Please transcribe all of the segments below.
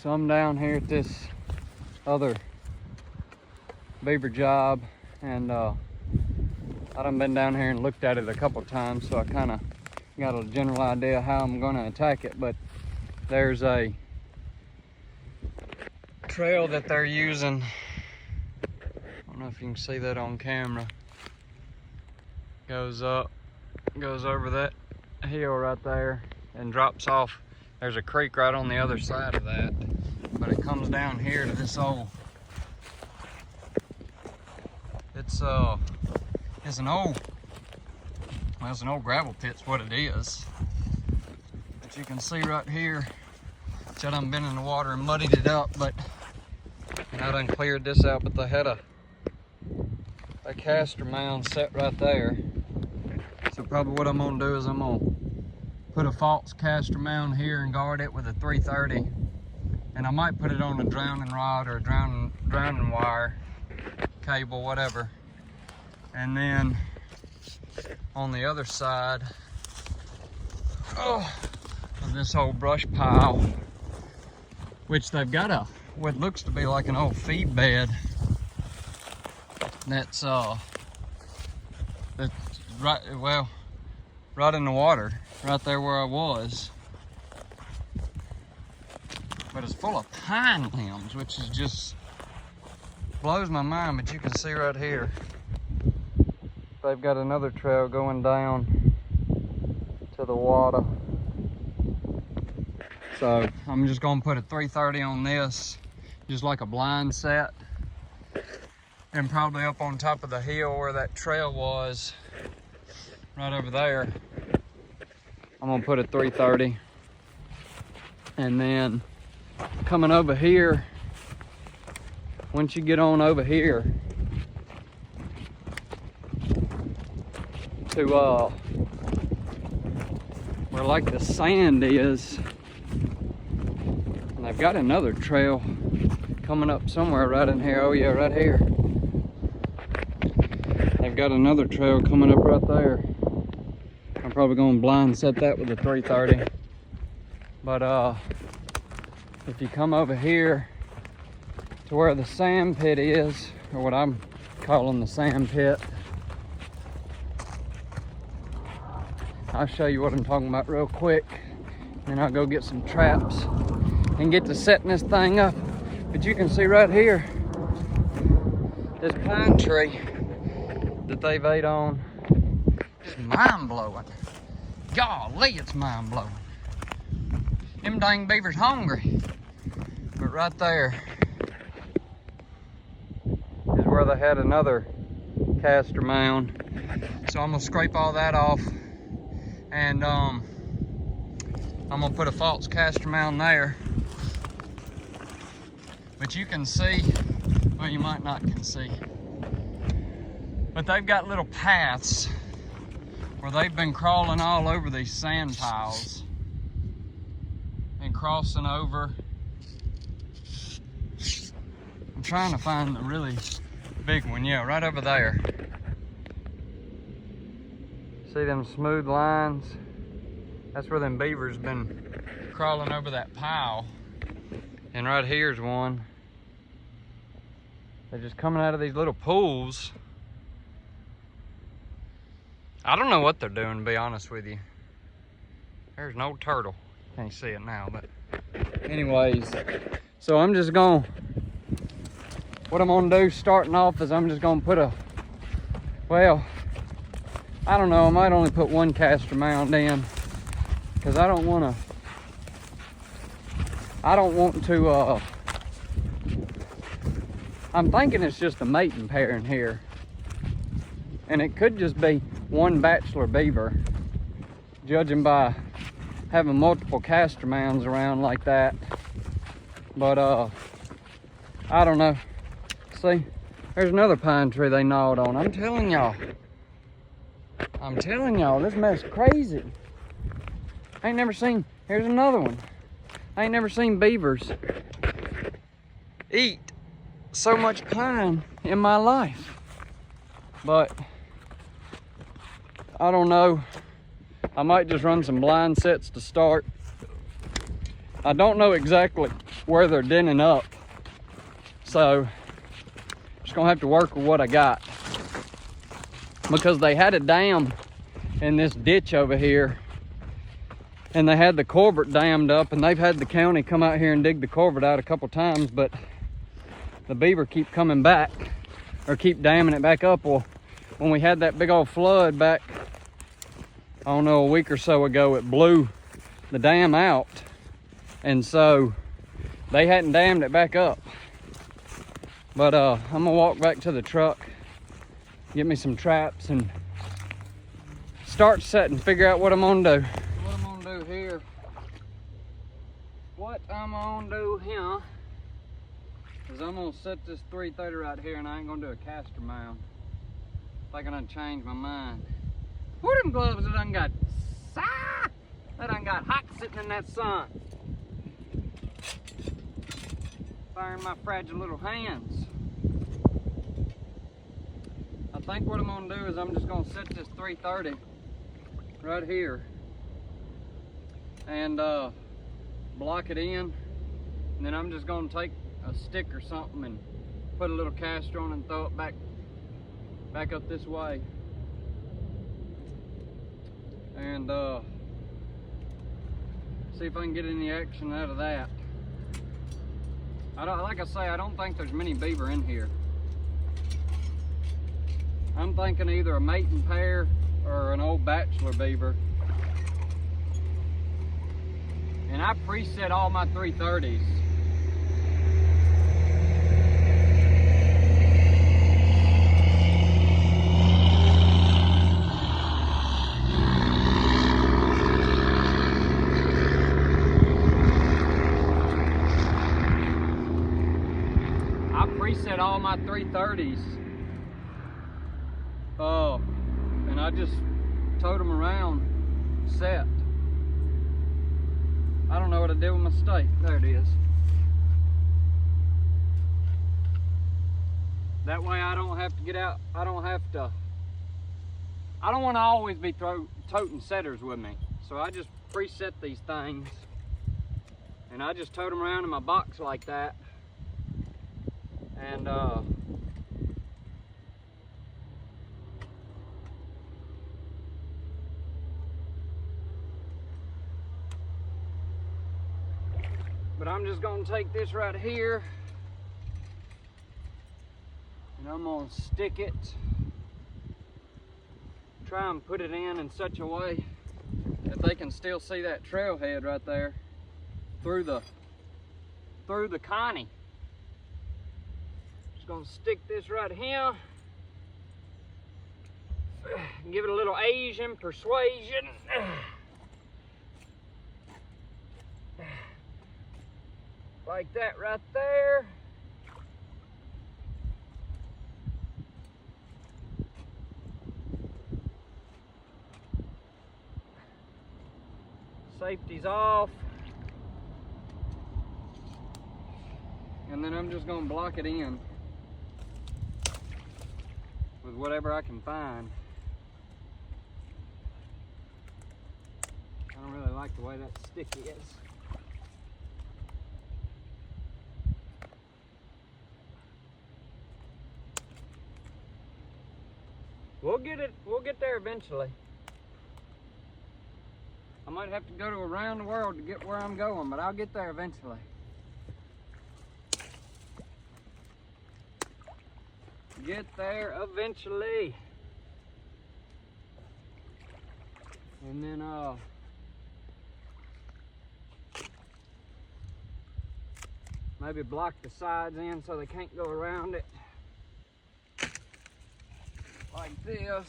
So I'm down here at this other beaver job, and I done been down here and looked at it a couple times, so I kind of got a general idea how I'm going to attack it. But there's a trail that they're using. I don't know if you can see that on camera. Goes up, goes over that hill right there and drops off. There's a creek right on the other side of that, but it comes down here to this old, it's an old gravel pit's what it is. But you can see right here, I done been in the water and muddied it up, and I done cleared this out, but they had a castor mound set right there. So probably what I'm gonna do is I'm gonna put a false castor mound here and guard it with a 330. And I might put it on a drowning rod or a drowning wire, cable, whatever. And then on the other side of this old brush pile, which they've got what looks to be like an old feed bed that's right in the water, right there where I was. But it's full of pine limbs, which is just blows my mind. But you can see right here, they've got another trail going down to the water. So I'm just gonna put a 330 on this, just like a blind set. And probably up on top of the hill where that trail was, right over there, I'm gonna put a 330. And then coming over here, once you get on over here to where like the sand is, and I've got another trail coming up somewhere right in here. Oh yeah, right here. They've got another trail coming up right there. I'm probably gonna blind set that with a 330. But if you come over here to where the sand pit is, or what I'm calling the sand pit, I'll show you what I'm talking about real quick. Then I'll go get some traps and get to setting this thing up. But you can see right here, this pine tree that they've ate on is mind-blowing. Golly, it's mind-blowing. Them dang beavers hungry. But right there is where they had another castor mound. So I'm gonna scrape all that off, and I'm gonna put a false castor mound there. But you can see, well, you might not can see, but they've got little paths where they've been crawling all over these sand piles and crossing over. I'm trying to find the really big one. Yeah, right over there. See them smooth lines? That's where them beavers been crawling over that pile. And right here's one. They're just coming out of these little pools. I don't know what they're doing, to be honest with you. There's no turtle. Can't see it now, but anyways. So I'm just gonna, what I'm gonna do starting off is I'm just gonna put well, I don't know, I might only put one castor mound in, because I don't want to, I'm thinking it's just a mating pair in here. And it could just be one bachelor beaver, judging by having multiple castor mounds around like that. But I don't know. See, there's another pine tree they gnawed on. I'm telling y'all, this mess crazy. I ain't never seen, here's another one. I ain't never seen beavers eat so much pine in my life. But I don't know. I might just run some blind sets to start I don't know exactly where they're denning up. So, just gonna have to work with what I got. Because they had a dam in this ditch over here, and they had the culvert dammed up, and they've had the county come out here and dig the culvert out a couple times, but the beaver keep coming back, or keep damming it back up. Well, when we had that big old flood back, I don't know, a week or so ago, it blew the dam out, and so they hadn't dammed it back up. But I'm gonna walk back to the truck, get me some traps, and start setting, figure out what I'm gonna do. What I'm gonna do here. What I'm gonna do here is I'm gonna set this 330 right here, and I ain't gonna do a caster mount. I think I done changed my mind. Where them gloves that done got hot sitting in that sun? Firing my fragile little hands. I think what I'm gonna do is I'm just gonna set this 330 right here and block it in, and then I'm just gonna take a stick or something and put a little caster on and throw it back up this way, and see if I can get any action out of that. Like I say, I don't think there's many beaver in here. I'm thinking either a mating pair or an old bachelor beaver. And I preset all my 330s. Preset all my 330s, and I just towed them around set. I don't know what I did with my stake. There it is. That way I don't have to get out. I don't want to always be toting setters with me, so I just preset these things, and I just towed them around in my box like that. And but I'm just gonna take this right here, and I'm gonna stick it, try and put it in such a way that they can still see that trailhead right there through the Connie. Gonna stick this right here, give it a little Asian persuasion, like that right there. Safety's off, and then I'm just gonna block it in with whatever I can find. I don't really like the way that stick is. We'll get there eventually. I might have to go to around the world to get where I'm going, but I'll get there eventually. Get there eventually. And then maybe block the sides in so they can't go around it like this.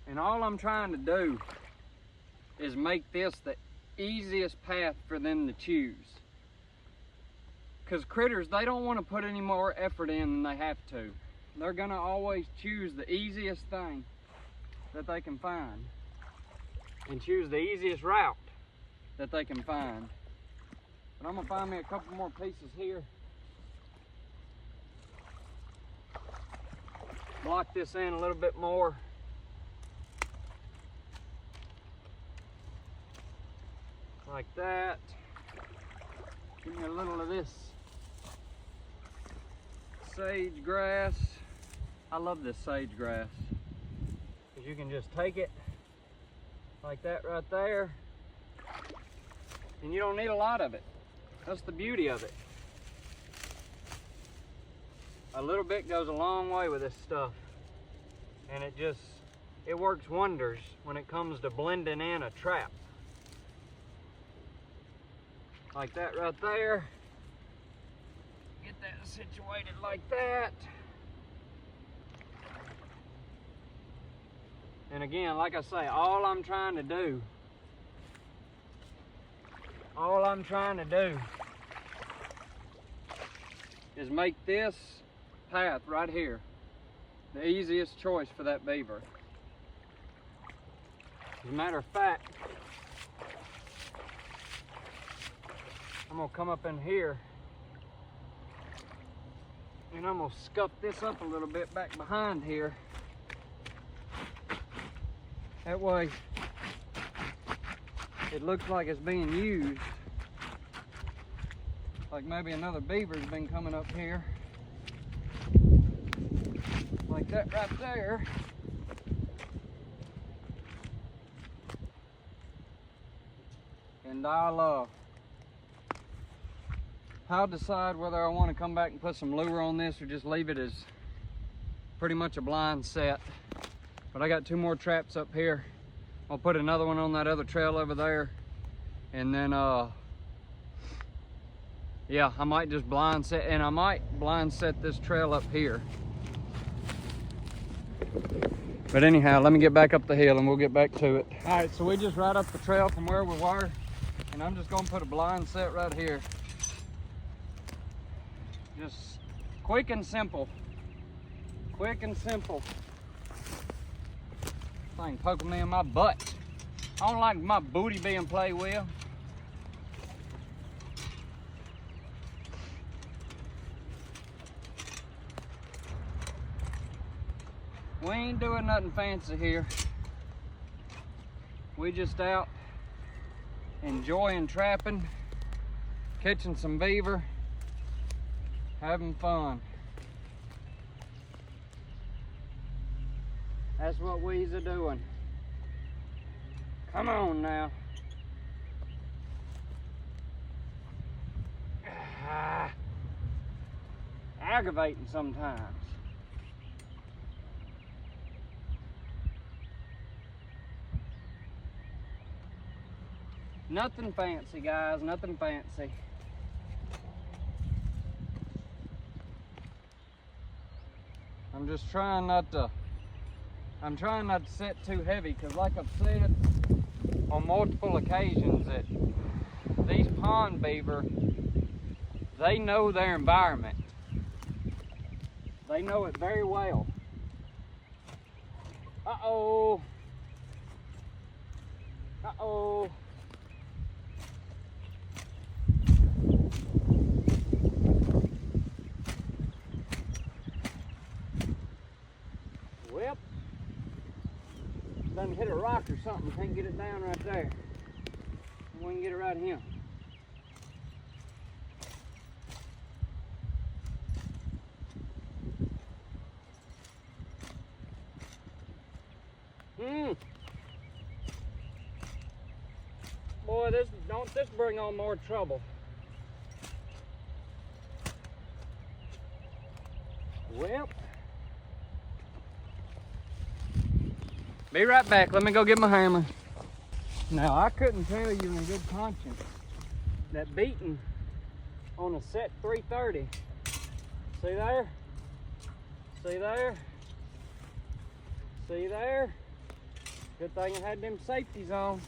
And all I'm trying to do is make this the easiest path for them to choose. Because critters, they don't want to put any more effort in than they have to. They're gonna always choose the easiest thing that they can find, and choose the easiest route that they can find. But I'm gonna find me a couple more pieces here. block this in a little bit more. Like that. Give me a little of this sage grass. I love this sage grass, because you can just take it like that right there, and you don't need a lot of it. That's the beauty of it. A little bit goes a long way with this stuff, and it works wonders when it comes to blending in a trap. Like that right there. Get that situated like that. And again, like I say, all I'm trying to do is make this path right here the easiest choice for that beaver. As a matter of fact, I'm gonna come up in here and I'm gonna scuff this up a little bit back behind here. That way it looks like it's being used. Like maybe another beaver's been coming up here. Like that right there. And I'll decide whether I want to come back and put some lure on this or just leave it as pretty much a blind set. But I got 2 more traps up here. I'll put another one on that other trail over there. And then, yeah, I might just blind set, and I might blind set this trail up here. But anyhow, let me get back up the hill and we'll get back to it. All right, so we just ride up the trail from where we were, and I'm just gonna put a blind set right here. Just quick and simple. Quick and simple. Thing poking me in my butt. I don't like my booty being played with. We ain't doing nothing fancy here. We just out enjoying trapping, catching some beaver, having fun. That's what we's a doing. Come on now. Aggravating sometimes. Nothing fancy, guys, nothing fancy. I'm just trying not to set too heavy, because like I've said on multiple occasions, that these pond beaver, they know their environment. They know it very well. Uh-oh. Uh-oh. Well, done hit a rock or something. Can't get it down right there. We can get it right here. Boy, don't this bring on more trouble. Well, be right back. Let me go get my hammer. Now, I couldn't tell you in good conscience that beating on a set 330. See there? See there? See there? Good thing I had them safeties on.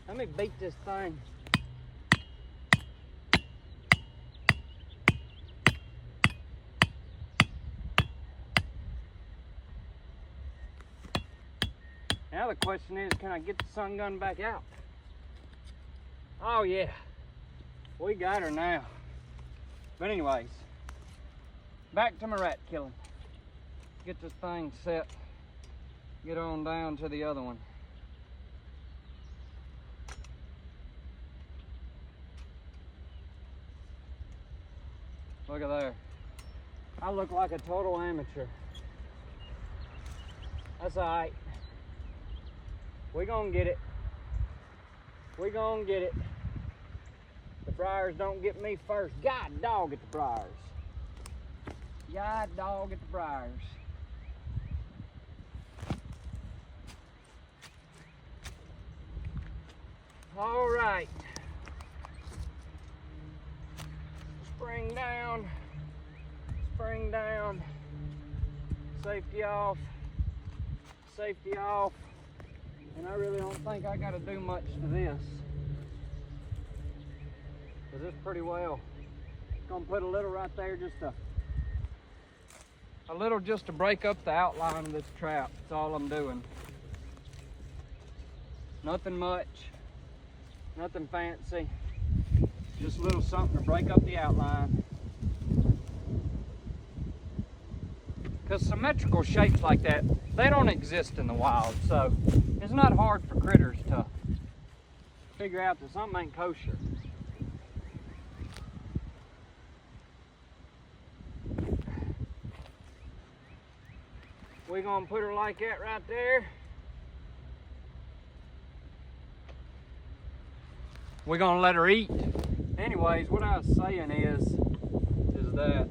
Let me beat this thing. Now the question is, can I get the sun gun back out? Oh yeah, we got her now. But anyways, back to my rat killing. get this thing set, get on down to the other one. Look at there. I look like a total amateur. That's all right. We gonna get it. We gonna get it. The briars don't get me first. God dog at the briars. God dog at the briars. All right. Spring down. Spring down. Safety off. Safety off. And I really don't think I gotta do much to this. Cause it's pretty well. Gonna put a little right there just to break up the outline of this trap. That's all I'm doing. Nothing much. Nothing fancy. Just a little something to break up the outline. Because symmetrical shapes like that, they don't exist in the wild. So it's not hard for critters to figure out that something ain't kosher. We're gonna put her like that right there. We're gonna let her eat. Anyways, what I was saying is that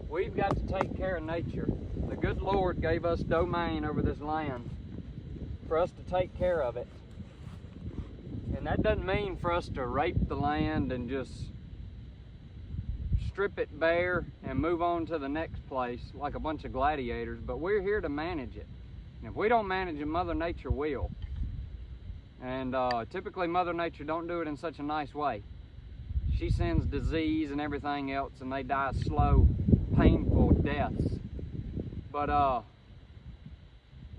we've got to take care of nature. The good Lord gave us domain over this land for us to take care of it. And that doesn't mean for us to rape the land and just strip it bare and move on to the next place like a bunch of gladiators, but we're here to manage it. And if we don't manage it, Mother Nature will. And typically Mother Nature don't do it in such a nice way. She sends disease and everything else, and they die slow, painful deaths. But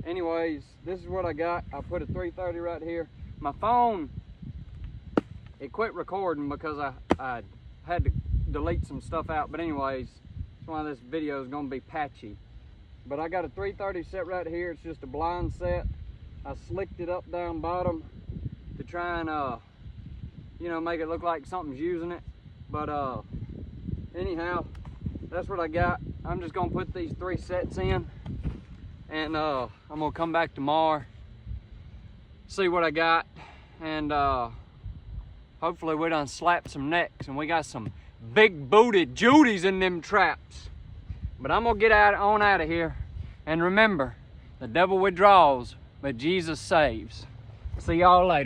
anyways, this is what I got. I put a 330 right here. My phone, it quit recording because I had to delete some stuff out. But anyways, that's why this video is going to be patchy. But I got a 330 set right here. It's just a blind set. I slicked it up down bottom to try and you know, make it look like something's using it. But anyhow, that's what I got. I'm just gonna put these 3 sets in, and I'm gonna come back tomorrow, see what I got, and hopefully we done slapped some necks and we got some big booted Judies in them traps. But I'm gonna get on out of here, and remember, the devil withdraws, but Jesus saves. See y'all later.